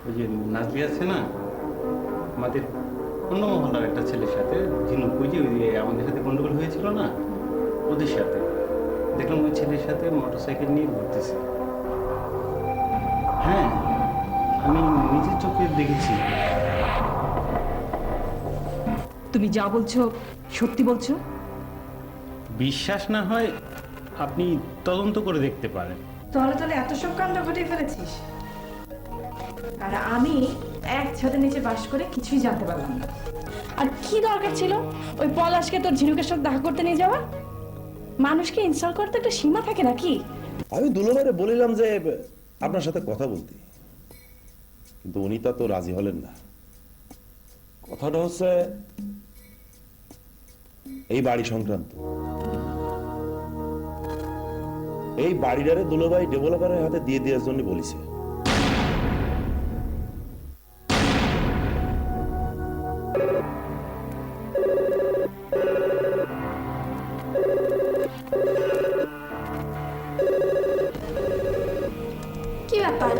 ওই যে নাজরি আছে না, আমাদের অন্য মহল্লার একটা ছেলের সাথে, ঝিনুক, ওই যে আমাদের সাথে গন্ডগোল হয়েছিল না, ওদের সাথে দেখলাম ওই ছেলের সাথে মোটরসাইকেল নিয়ে ঘুরতেছে। হ্যাঁ, আমি নিজের চোখে দেখেছি। তুমি যা বলছো সত্যি বলছো? বিশ্বাস না হয় আপনি তদন্ত করে দেখতে পারেন। তাহলে এত সব কাণ্ড ঘটিয়ে ফেলেছিস, আর আমি এক ছাদের নিচে বাস করে কিছুই জানতে পারলাম না। আর কি দরকার ছিল ওই পলাশকে তোর ঝিনুকের সাথে দেখা করতে নিয়ে যাওয়া? মানুষকে ইনসাল্ট করতে একটা সীমা থাকে নাকি? আমি দুলাভাইরে বলিলাম যে আপনার সাথে কথা বলতে, কিন্তু উনি তা তো রাজি হলেন না। কথাটা হচ্ছে এই বাড়ি সংক্রান্ত। এই বাড়িটারে দুলাভাই ডেভেলপারের হাতে দিয়ে দেওয়ার জন্য বলিছে। কি ব্যাপার,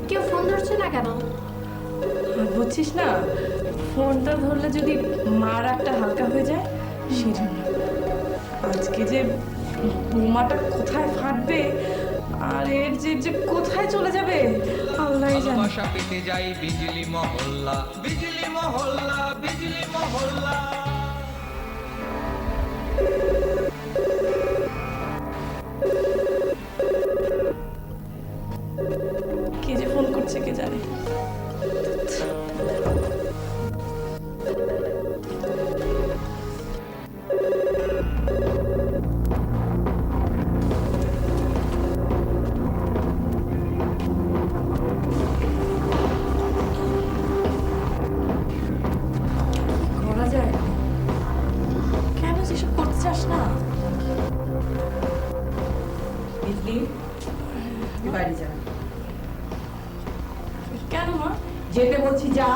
কেউ ফোন ধরছে না কেন? বুঝছিস না, ফোনটা ধরলে যদি মার একটা হালকা হয়ে যায় সেজন্য। আজকে যে বোমাটা কোথায় ফাটবে আর এর যে কোথায় চলে যাবে আল্লাহই জানে। ভালোবাসা পেতে যাই বিজলি মহল্লা, বিজলি মহল্লা, বিজলি মহল্লা। কে যে ফোন করছে কে জানে। করা যায়? কেন যেসব করতে চাস না? বিজলি, তুই বাড়ি যা। কেন মা? যেতে বলছি যা।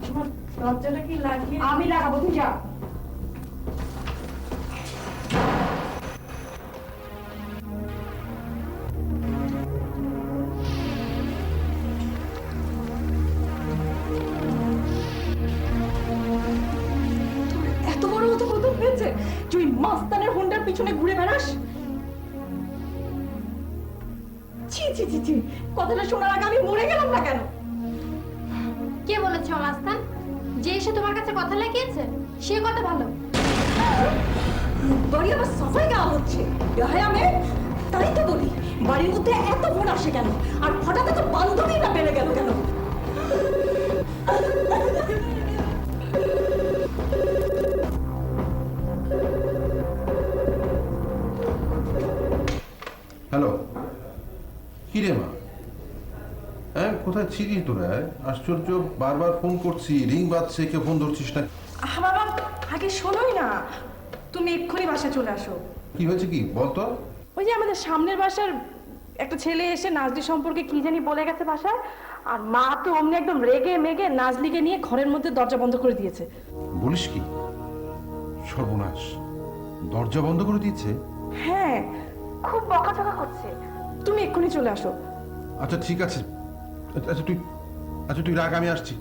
তোমার দরজাটা কি লাগিয়ে? আমি লাগাবো, তুই যা। এত বড় মতো বদল হয়েছে তুই মাস্তানের হোন্ডার পিছনে ঘুরে বেড়াস? ছি ছি ছি ছি, কথাটা শোনার আগে আমি মরে গেলাম না কেন? কে বলেছে মাস্তান? যে এসে তোমার কাছে কথা লাগিয়েছে সে কত ভালো। বাড়ি আবার সাফাই গাওয়া হচ্ছে। হ্যাঁ আমি তাই তো বলি, বাড়ির মধ্যে এত ফোন আসে কেন? আর হঠাৎ এত বান্ধবী না বেড়ে গেল কেন? হ্যালো, কি রে মা? হ্যাঁ, কোথায় ছিলি তোরা? আশ্চর্য, বারবার ফোন করছি, রিং বাজছে, কেউ ফোন ধরছিস না। বাবা আগে শোনোই না, তুমি এক্ষুনি বাসায় চলে আসো। কি হয়েছে, কি বলতো? ওই যে আমাদের সামনের বাসার একটা ছেলে এসে নাজলি সম্পর্কে কি জানি বলে গেছে বাসায়, আর মা তো অমনি একদম রেগে মেগে নাজলিকে নিয়ে ঘরের মধ্যে দরজা বন্ধ করে দিয়েছে। বলিস কি? সর্বনাশ, দরজা বন্ধ করে দিয়েছে? হ্যাঁ, খুব বকাঝকা করছে। তুমি এক্ষুনি চলে আসো। আচ্ছা ঠিক আছে, তুই রাখ, আমি আসছি।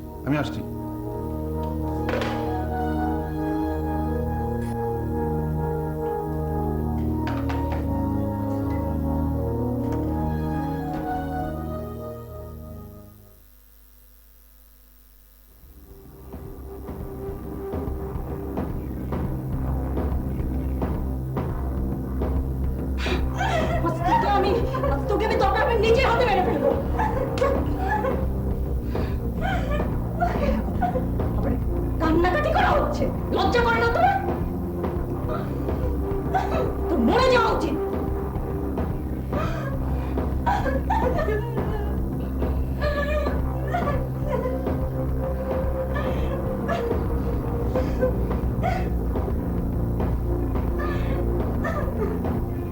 তোকে আমি দরকার হলে নিজে হাতে মেরে ফেলবো। কান্নাকাটি করা হচ্ছে, লজ্জা করে না তোমার? তোর মরে যাওয়া উচিত।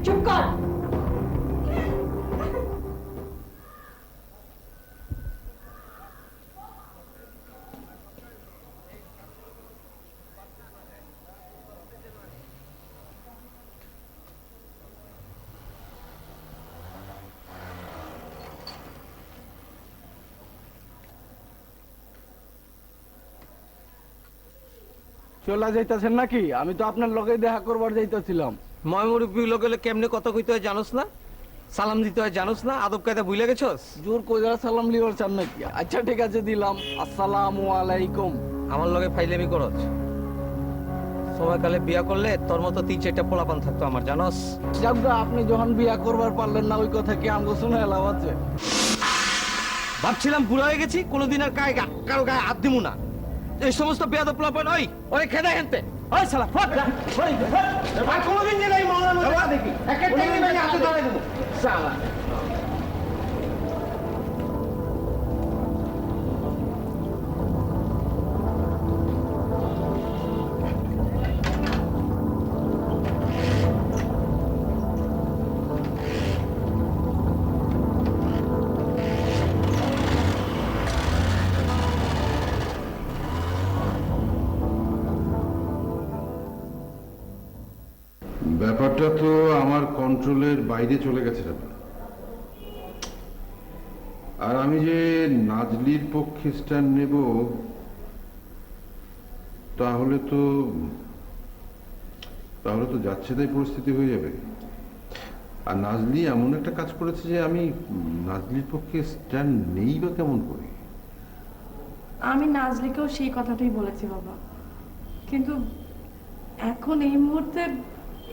চুপ কর। চলে যাইতেছেন নাকি? আমি তো আপনার লগে দেখা করবার যাইতেছিলাম। ময়মুরব্বী লোকেলে কেমনে কথা কইতে হয় জানোস না? সালাম দিতে হয় জানোস না? আদব কায়দা ভুলে গেছস? জোর কইরা সালাম লিওর চান নাকি? আচ্ছা ঠিক আছে দিলাম, আসসালামু আলাইকুম। আমার লগে ফাইলেমি করছ। সময়কালে বিয়া করলে তোর মতো 3-4টা পোলাপান থাকতো আমার, জানোস? যাবগা, আপনি যখন বিয়া করবার পারলেন না, ওই কথা কি আমগো শুনে এলাম আছে? ভাবছিলাম বুড়া হয়ে গেছি, কোনোদিন আর কারো গায়ে হাত দিমু না। এই সমস্ত বেয়াদব পোলাপান, ওই ওরে খেদা হেনতে, ওই শালা ফট যা, ওই আর কোনোদিন যে নাই মাওলার মধ্যে দেখি একে টেনে মেরে হাতে ধরে দেবো শালা। ব্যাপারটা তো আমার কন্ট্রোলের বাইরে চলে গেছে রে ভাই। আর আমি যে নাজলির পক্ষে স্ট্যান্ড নেব, তাহলে তো যাচ্ছে তাই পরিস্থিতি হয়ে যাবে। আর নাজলি এমন একটা কাজ করেছে যে আমি নাজলির পক্ষে স্ট্যান্ড নেই বা কেমন করে। আমি নাজলিকেও সেই কথাটাই বলেছি বাবা, কিন্তু এখন এই মুহূর্তে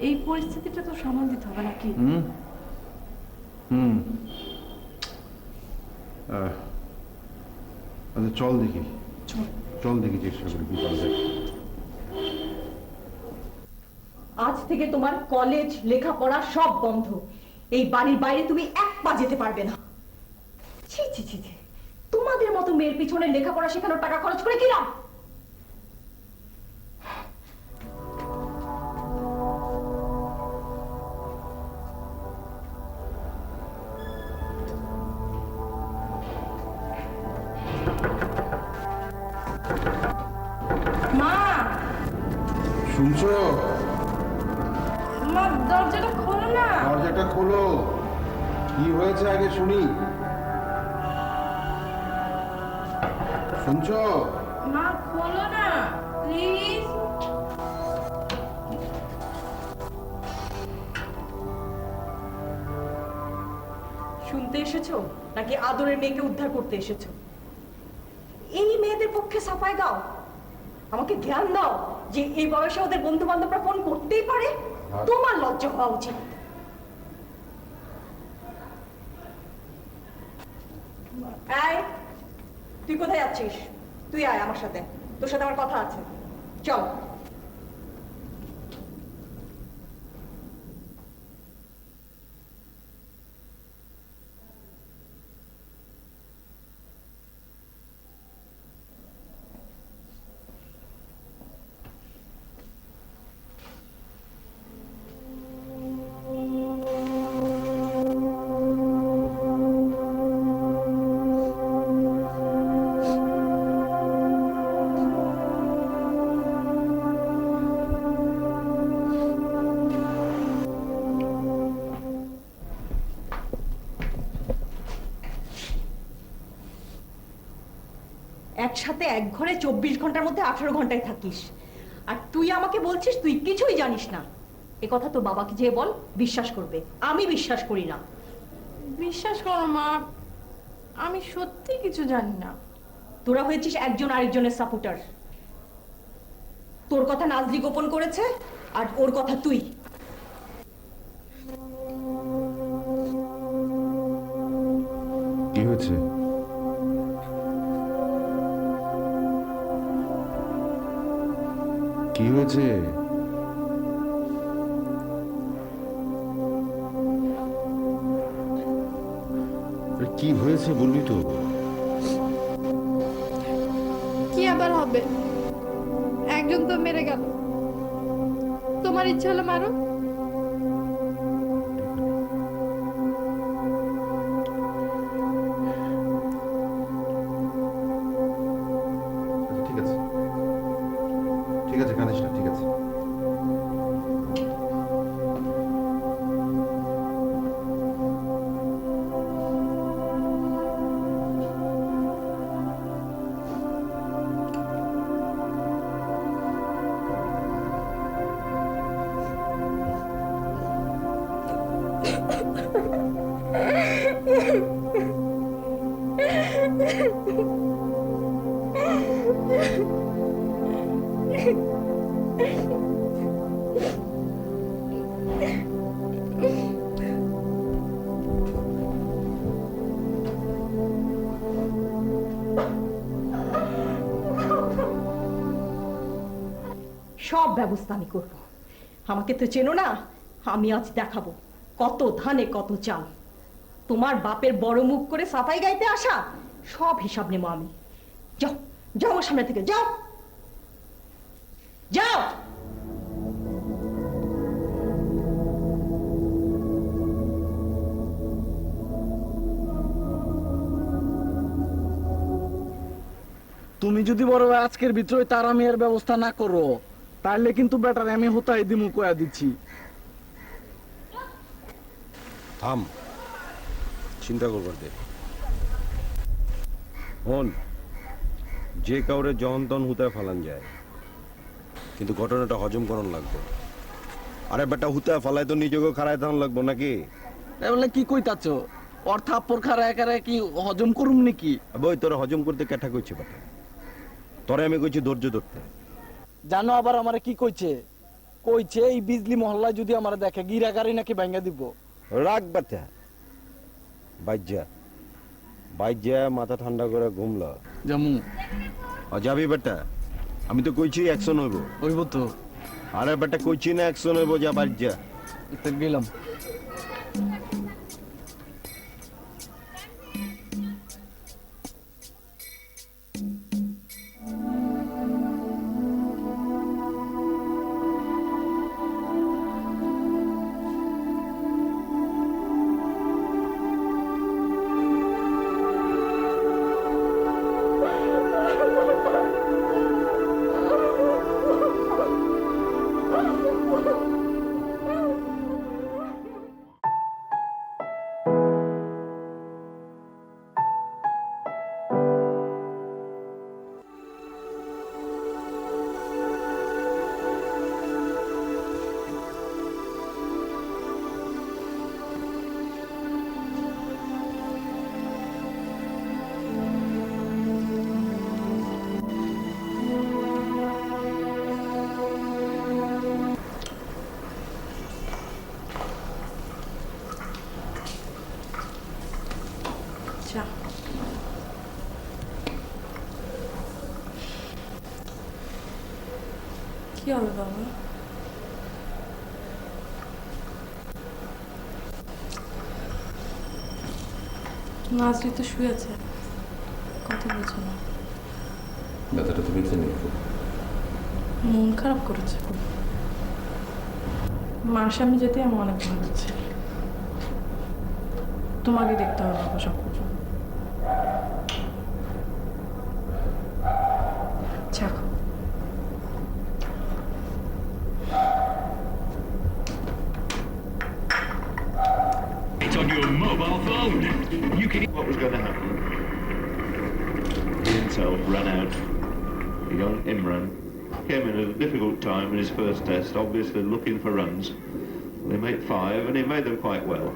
এই পরিস্থিতিটা তো সামাল দিতে হবে নাকি? হুম হুম আচ্ছা চল দেখি, চল দেখি, চেষ্টা করি কি করা যায়। আজ থেকে তোমার কলেজ লেখাপড়া সব বন্ধ। এই বাড়ির বাইরে তুমি এক পা যেতে পারবে না। ছি ছি ছি ছি, তোমাদের মতো মেয়ের পিছনে লেখাপড়া শেখানোর টাকা খরচ করে কি লাভ? মা, শুনছো? মা দরজাটা খোলো না। দরজাটা খোলো। কি হয়েছে আগে শুনি। শুনছো? মা খোলো না প্লিজ। শুনতে এসেছো নাকি আদরের মেয়েকে উদ্ধার করতে এসেছো? এই মেয়েদের পক্ষে সাফাই দাও, আমাকে জ্ঞান দাও যে এই বয়সে ওদের বন্ধু বান্ধবরা ফোন করতেই পারে। তোমার লজ্জা হওয়া উচিত। আয়, তুই কোথায় যাচ্ছিস? তুই আয় আমার সাথে, তোর সাথে আমার কথা আছে, চল। একসাথে এক ঘরে 24 ঘন্টার মধ্যে 18 ঘন্টায় থাকিস, আর তুই আমাকে বলছিস তুই কিছুই জানিস না। এ কথা তো বাবাকে যে বল, বিশ্বাস করবে। আমি বিশ্বাস করি না। বিশ্বাস করো মা, আমি সত্যি কিছু জানি না। তোরা হয়েছিস একজন আরেকজনের সাপোর্টার। তোর কথা নাজলি গোপন করেছে, আর ওর কথা তুই। কি হয়েছে? কি হয়েছে? কি হয়েছে বলবি তো? কি আবার হবে? একজন তো মেরে গেল, তোমার ইচ্ছা হলো মারো। ঠিক আছে, ঠিক আছে, কাঁদিস না, ঠিক আছে। সব ব্যবস্থা আমি করব। আমাকে তো চেনো না, আমি আজ দেখাবো কত ধানে কত চাল। তোমার বাপের বড় মুখ করে সাফাই গাইতে আসা সব হিসাব নেব আমি। যাও যাও আমার সামনে থেকে যাও যাও। তুমি যদি বড় ভাই আজকের ভিতরে তার আমি এর ব্যবস্থা না করো, তাহলে কিন্তু বেটার আমি হতাই দিমু কয়া দিচ্ছি। থাম, চিন্তা করবার দে। হন, যে কাউরে যখন তখন হুতায় ফালান যায়, কিন্তু ঘটনাটা হজম করান লাগবে। আরে বেটা, হুতায় ফালায় তো নিজেকে খাড়ায় তখন লাগবো নাকি? বলে কি কইতাছ? ওর থাপ্পড় খারায় খারায় কি হজম করুম নাকি? বই তোরা হজম করতে কেঠা কইছে বেটা, তোরে আমি কইছি ধৈর্য ধরতে। জানো আবার আমারে কি কইছে? কইছে এই বিজলি মহল্লায় যদি আমার দেখে গিরা গাড়ি নাকি ভাঙ্গা দিব। রাগ বেটা, বাইজা বাইজা মাথা ঠান্ডা করে ঘুমল জামু যাবি বেটা। আমি তো কইছি অ্যাকশন হইব। হইব তো। আরে বেটা কইছি না অ্যাকশন হইব, যা বাইজা। গেলাম। আচ্ছা, কি হবে বাবা? নাজরি তো শুয়েছে, কথা বলছে না। ব্যথাটা তুমি জানি মন খারাপ করেছে খুব। মার সামনে যেতে আমার অনেক ভালো লাগছে। তোমাকে দেখতে হবে বাবা সব কিছু। ছাড়ো। It's on your mobile phone. You can. What was going to happen? He himself ran out. Young Imran came in at a difficult time in his first test, obviously looking for runs. They made 5, and he made them quite well.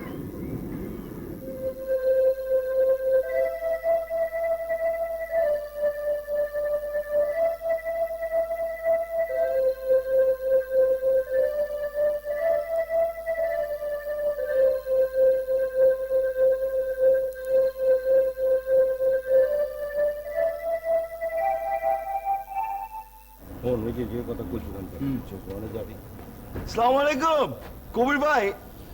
আসসালামু আলাইকুম কবির ভাই,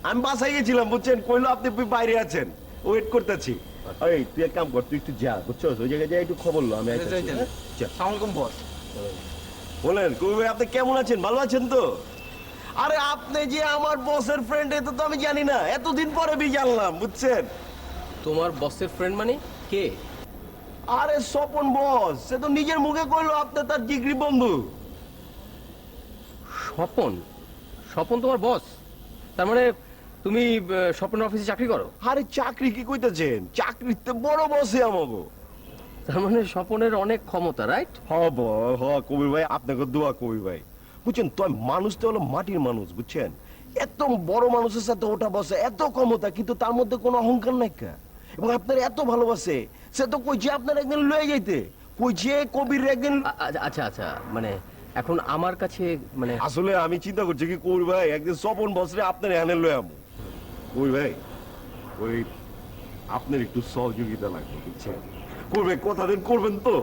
আমি বাসায় গেছিলাম বুঝছেন, কইলো আপনি বাইরে আছেন, ওয়েট করতেছি। এই তুই এক কাম কর, তুই একটু যা বুঝছো, ওই জায়গায় যাই একটু খবর লো, আমি সালামালাইকুম বস। বলেন কবির ভাই, আপনি কেমন আছেন? ভালো আছেন তো? আরে আপনি যে আমার বসের ফ্রেন্ড, এটা তো আমি জানি না, এতদিন পরে জানলাম বুঝছেন। তোমার বসের ফ্রেন্ড মানে কে? আরে স্বপন বস, সে তো নিজের মুখে কইলো আপনি তার জিগরি বন্ধু। স্বপন? স্বপন তোমার বস? তার মানে তুমি স্বপনের অফিসে চাকরি করো? আরে চাকরি কি কইতেছেন, চাকরিতে বড় বসে আমাগো। তার মানে স্বপনের অনেক ক্ষমতা, রাইট? হ কবির ভাই, আপনাকে দোয়া কবির ভাই। বুঝছেন তো, মানুষটা হলো মাটির মানুষ বুঝছেন, এত বড় মানুষের সাথে ওটা বসে, এত ক্ষমতা, কিন্তু তার মধ্যে কোনো অহংকার নাই। এবং আপনার এত ভালোবাসে, সে তো কইছে আপনার একদিন লয়ে যাইতে, কইছে কবির একদিন। আচ্ছা আচ্ছা, মানে এখন আমার কাছে মানে আসলে আমি চিন্তা করছি কি কবির ভাই একদিন স্বপন বছরে আপনার এখানে লয়ে আমু। কবির ভাই ওই আপনার একটু সহযোগিতা লাগবে, বুঝছেন? কবির ভাই কথা দিন করবেন তো?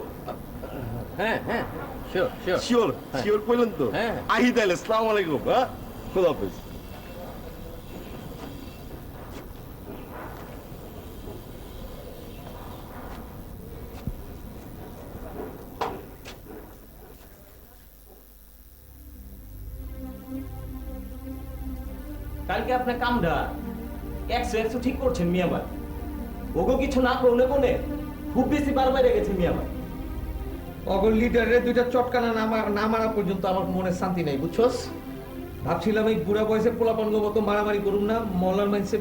হ্যাঁ হ্যাঁ শিওর শিওর শিওর শিওর কইলেন তো? হ্যাঁ। আহি তাইলে, আসসালামু আলাইকুম। হ্যাঁ, খোদা হাফেজ। কালকে আপনার কামটা 100 ঠিক করছেন মিয়া ভাই। ওগো কিছু না করলে কোনে খুব বেশি বারবার রেগেছে মিয়া ভাই। অগল লিডারের দুইটা চটকানা না মারা পর্যন্ত আমার মনে শান্তি নাই, বুঝছস? ভাবছিলাম এই বুড়া বয়সে পোলাপানগো মতো মারামারি করুম না, মহল্লার মানুষে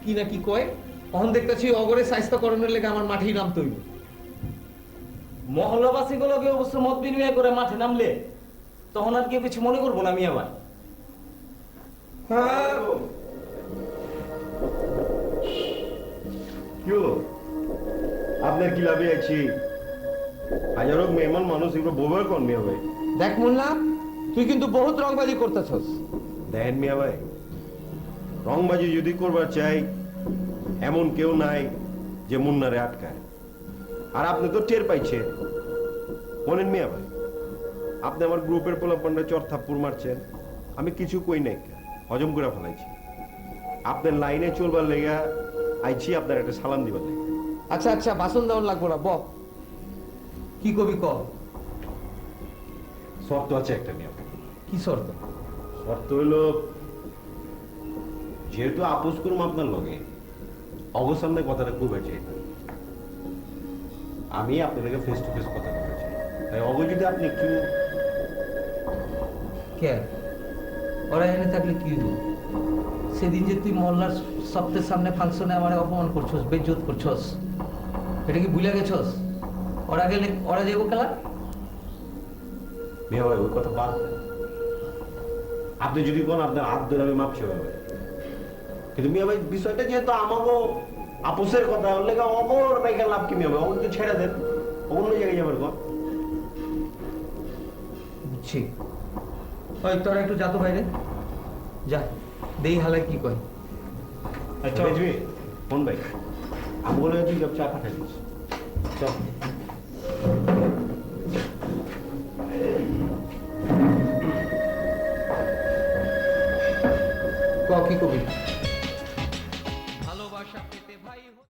কি না কি কয়। তখন দেখতেছি অগরে স্বাস্থ্য করণের লেগে আমার মাঠেই নাম তৈরি। মহল্লাবাসী গুলোকে অবশ্য মত বিনিময় করে মাঠে নামলে তখন আর কেউ কিছু মনে করবো না মিয়া ভাই। কি হলো? আপনার কি লাভে আছি? হাজারো মেহমান মানুষ এগুলো ব্যবহার কর মিয়া ভাই। দেখ মোল্লা, তুই কিন্তু বহুত রংবাজি করতেছস। দেখেন মিয়া ভাই, রংবাজি যদি করবার চাই এমন কেউ নাই যে মুন্নারে আটকায়। আর আপনি তো টের পাইছেন, বলেন মিয়া ভাই, আপনি আমার গ্রুপের পোলাপান্ডা চর থাপ্পুর মারছেন, আমি কিছু কই নাই, হজম করে ফেলাইছি। আপনার লাইনে চলবার লেগা আইছি, আপনার একটা সালাম দিবার লেগা। আচ্ছা আচ্ছা, বাসন দেওয়ার লাগবো না, বল কি কবি ক। শর্ত আছে একটা নিয়ম। কি শর্ত? শর্ত হইল, যেহেতু আপোষ করুম আপনার লগে, অবসানে কথাটা খুব চাই, আমি আপনাদেরকে ফেস টু ফেস কথা বলতে চাই। তাই অব যদি আপনি একটু কে ওরা এনে থাকলে কি হইব? সেদিন যে তুই মহল্লার সপ্তাহের সামনে ফাংশনে আমার অপমান করছস, বেজ্জত করছস, এটা কি ভুলে গেছস? ওরা গেলে ওরা যাবো খেলা। মেয়ে ভাই ওই কথা বাদ দেন। আপনি যদি কোন আপনার হাত ধরে আমি মাপছি হবে, কিন্তু মিয়া ভাই বিষয়টা যেহেতু আমাকে আপোষের কথা হলে অগর বাইকের লাভ কি মিয়া ভাই? অগর তো ছেড়ে দেন, অন্য জায়গায় যাবার কর। বুঝছি। ওই তোরা একটু যা তো বাইরে যা, দেই হালায় কি কয়। আচ্ছা ফোন ভাই, আমি বলে তুই চা পাঠাই দিস। চল ক কি কবি?